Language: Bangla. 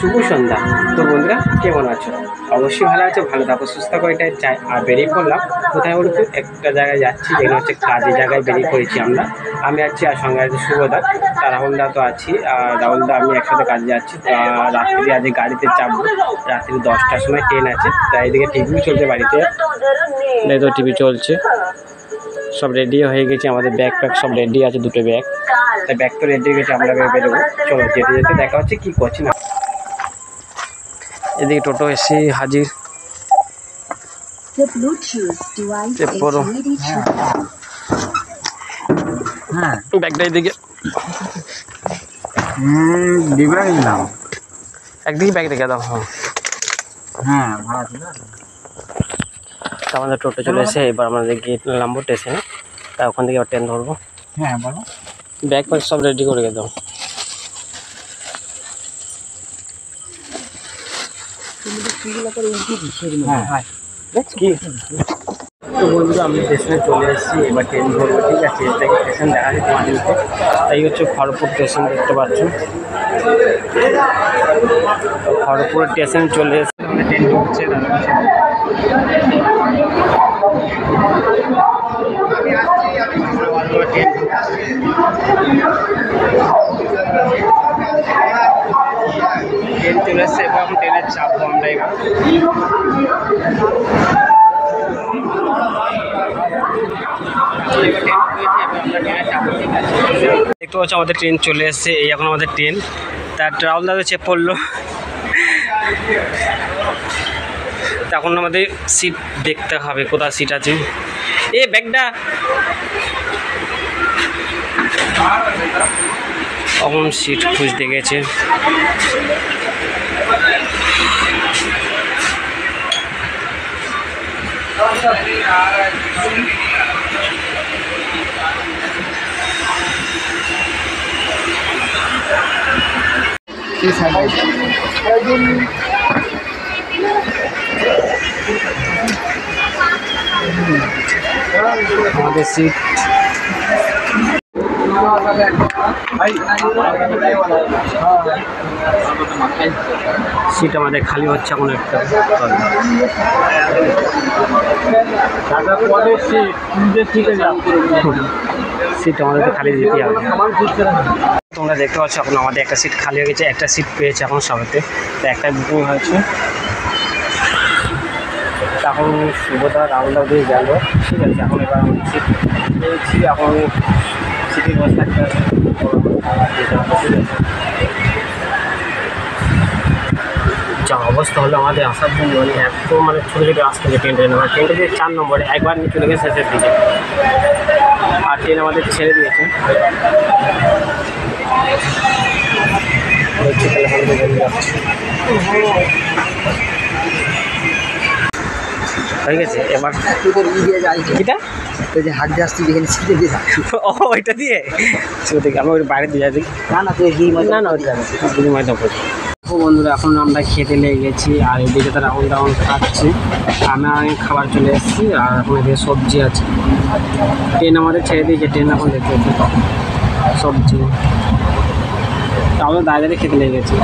শুভ সন্ধ্যা। তো বন্ধুরা কেমন আছো? অবশ্যই ভালো আছো, ভালো থাকো, সুস্থ থাকো, এটাই চাই। আর বেরিয়ে পড়লাম কোথায় বলতো, একটা জায়গায় যাচ্ছি, যেখানে হচ্ছে কাজের জায়গায় বেরিয়ে পড়েছি আমি আছি, আর সঙ্গে আছে শুভদা, আর রাহুলদা তো আছি। আর রাহুলদা আমি একসাথে কাজে যাচ্ছি। রাত্রি আজ গাড়িতে চাপবো, রাত্রি 10টার সময় ট্রেন আছে। তাই এদিকে টিভি চলছে বাড়িতে, তো টিভি চলছে, সব রেডি হয়ে গেছে, আমাদের ব্যাগ প্যাক সব রেডি আছে, দুটো ব্যাগ। তাই ব্যাগ তো রেডি হয়ে গেছে, আমরা বেরোবো। চলো যেতে যেতে দেখা হচ্ছে কি করছি না। এদিকে টোটো এসে হাজির। ব্যাগটা এদিকে একদিকে ব্যাগ রেখে দাও। হ্যাঁ আমাদের টোটো চলে এসে, এবার আমাদের গেট নামবো স্টেশনে, তা ওখান থেকে ট্রেন ধরবো। হ্যাঁ বলো, ব্যাগ প্যাক সব রেডি করে দাও। তো বন্ধুরা আমি স্টেশনে চলে এসেছি, এবার ট্রেন ধরবো। ঠিক আছে, এর থেকে স্টেশন দেখা যায় তোমাদেরকে। তাই হচ্ছে খড়গপুর স্টেশন, দেখতে পাচ্ছ। খড়গপুর স্টেশন চলে এসেছে, আমাদের ট্রেন ঢুকছে। ট্রেন চলে এসছে, এবার আমি ট্রেনের চাপবো আমরা। এবার দেখতে পাচ্ছি আমাদের ট্রেন চলে এসছে, এই এখন আমাদের ট্রেন। তার রাহুল দাদা চেপ পড়লো, তখন আমাদের সিট দেখতে হবে, কোথায় সিট আছে। এ ব্যাগটা তখন সিট খুঁজতে গেছে। আমাদের সিট আমাদের খালি হচ্ছে এখন একটা। সিট আমাদের খালি দিতে হবে। তোমরা দেখতে পাচ্ছ এখন আমাদের একটা সিট খালি হয়ে গেছে, একটা সিট পেয়েছে এখন সবেতে, তো একটাই বুকিং হয়েছে। এখন শুভদা রাহুলদা দিয়ে গেল। ঠিক আছে, এখন এবার আমি সিট পেয়েছি, এখন সিটের বসে থাকতে হবে। যা অবস্থা হলো আমাদের আসার জন্য, এত ছোটো ছোটো আসতে হবে ট্রেনটা। ট্রেনটা যে 4 নম্বরে একবার নিয়ে চলে গেছে শেষের দিকে, আর ট্রেন আমাদের ছেড়ে দিয়েছে। হয়ে গেছে এবার কিটা ওই যে হাত দিয়ে আসছি, যেখানে ছিটে দিয়ে ও ওইটা দিয়ে দেখি আমি ওই বাইরে দিয়ে যাচ্ছি। না না তুই না না বন্ধুরা এখন আমরা খেতে লেগে গেছি, আর এদিকে তো রাউন্ড খাচ্ছি। আমি খাবার চলে এসেছি, আর এখন এদিকে সবজি আছে। ট্রেন আমাদের ছেড়ে দিয়েছে, ট্রেন এখন দেখতে সবজি, তাহলে দাঁড়িয়ে খেতে লেগে গেছি।